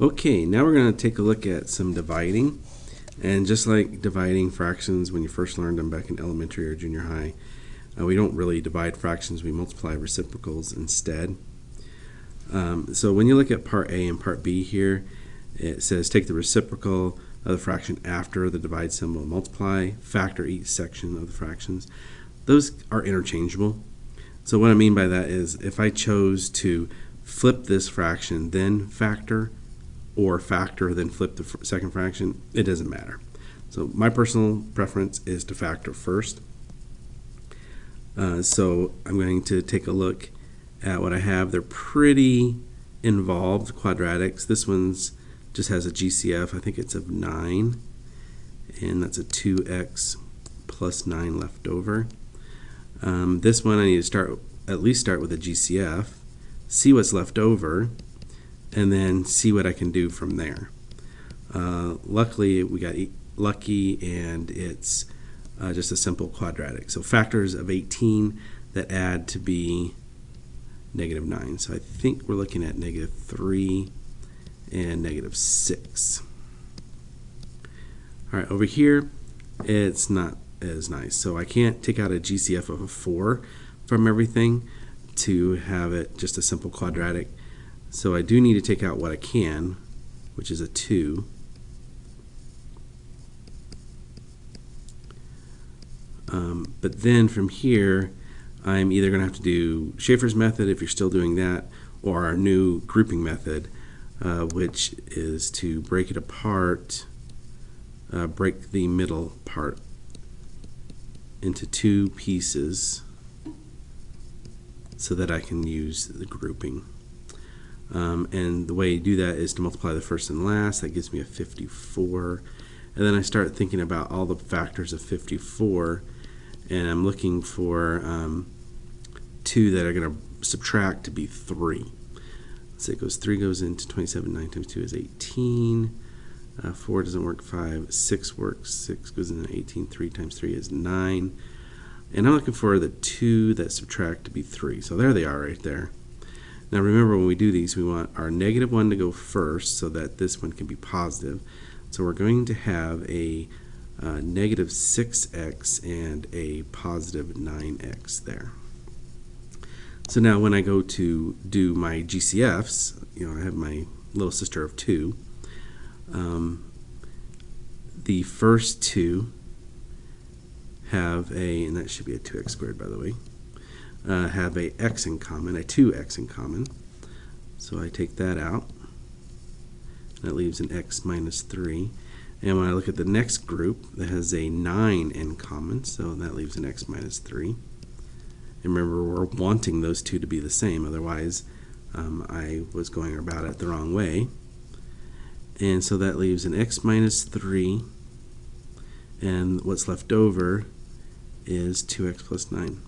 Okay, now we're going to take a look at some dividing. And just like dividing fractions when you first learned them back in elementary or junior high, we don't really divide fractions, we multiply reciprocals instead. So when you look at part A and part B here, it says take the reciprocal of the fraction after the divide symbol, multiply, factor each section of the fractions. Those are interchangeable. So what I mean by that is if I chose to flip this fraction, then factor, or factor, then flip the second fraction, it doesn't matter. So my personal preference is to factor first. So I'm going to take a look at what I have. They're pretty involved quadratics. This one's just has a GCF, I think it's of 9, and that's a 2x plus 9 left over. This one I need to at least start with a GCF, see what's left over, and then see what I can do from there. Luckily, we got lucky, and it's just a simple quadratic. So factors of 18 that add to be -9. So I think we're looking at -3 and -6. All right, over here, it's not as nice. So I can't take out a GCF of a 4 from everything to have it just a simple quadratic. So I do need to take out what I can, which is a 2. But then from here, I'm either going to have to do Schaeffer's method if you're still doing that, or our new grouping method, which is to break it apart, break the middle part into 2 pieces so that I can use the grouping. And the way you do that is to multiply the first and last. That gives me a 54. And then I start thinking about all the factors of 54, and I'm looking for 2 that are going to subtract to be 3. So it goes 3 goes into 27, 9 times 2 is 18. 4 doesn't work, 5, 6 works, 6 goes into 18, 3 times 3 is 9. And I'm looking for the 2 that subtract to be 3. So there they are right there. Now remember, when we do these, we want our -1 to go first so that this one can be positive. So we're going to have a -6x and a positive 9x there. So now when I go to do my GCFs, I have my little sister of 2. The first 2 have and that should be a 2x squared, by the way, have a x in common, a 2x in common. So I take that out. That leaves an x minus 3. And when I look at the next group, that has a 9 in common, so that leaves an x minus 3. And remember, we're wanting those 2 to be the same, otherwise I was going about it the wrong way. And so that leaves an x minus 3, and what's left over is 2x plus 9.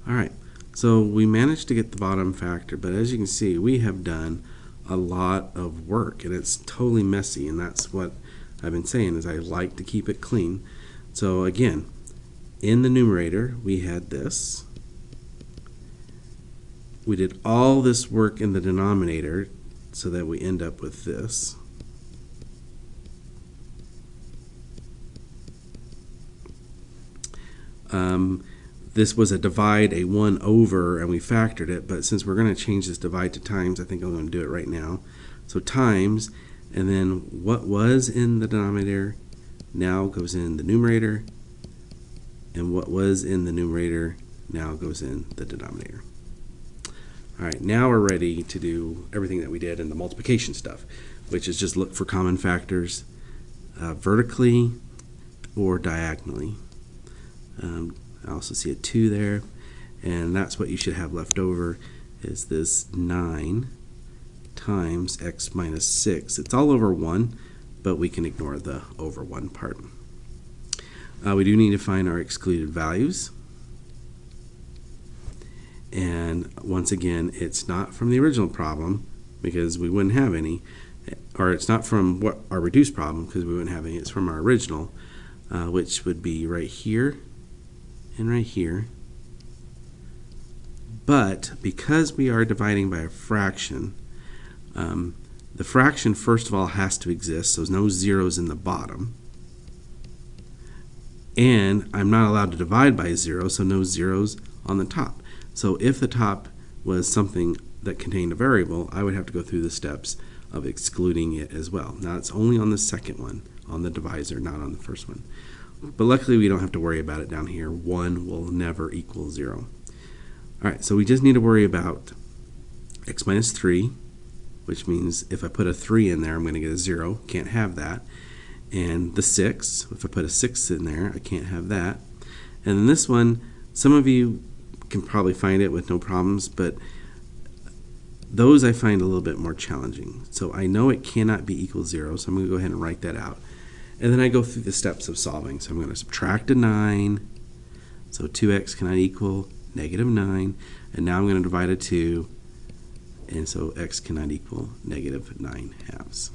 Alright, so we managed to get the bottom factor, but as you can see, we have done a lot of work, and it's totally messy, and that's what I've been saying, is I like to keep it clean. So again, in the numerator, we had this. We did all this work in the denominator so that we end up with this. This was a divide, a 1 over, and we factored it, but since we're going to change this divide to times, I think I'm going to do it right now. So times, and then what was in the denominator now goes in the numerator, and what was in the numerator now goes in the denominator. Alright, now we're ready to do everything that we did in the multiplication stuff, which is just look for common factors vertically or diagonally. I also see a 2 there, and that's what you should have left over, is this 9 times x minus 6. It's all over 1, but we can ignore the over 1 part. We do need to find our excluded values. And once again, it's not from the original problem, because we wouldn't have any, or it's not from our reduced problem, because we wouldn't have any. It's from our original, which would be right here and right here. But because we are dividing by a fraction, the fraction, first of all, has to exist, so there's no zeros in the bottom. And I'm not allowed to divide by 0, so no zeros on the top. So if the top was something that contained a variable, I would have to go through the steps of excluding it as well. Now it's only on the second one, on the divisor, not on the first one. But luckily we don't have to worry about it down here. 1 will never equal 0. Alright, so we just need to worry about x minus 3, which means if I put a 3 in there, I'm going to get a 0. Can't have that. And the 6, if I put a 6 in there, I can't have that. And then this one, some of you can probably find it with no problems, but those I find a little bit more challenging. So I know it cannot be equal 0, so I'm going to go ahead and write that out. And then I go through the steps of solving. So I'm going to subtract a 9. So 2x cannot equal negative 9. And now I'm going to divide a 2. And so x cannot equal negative 9 halves.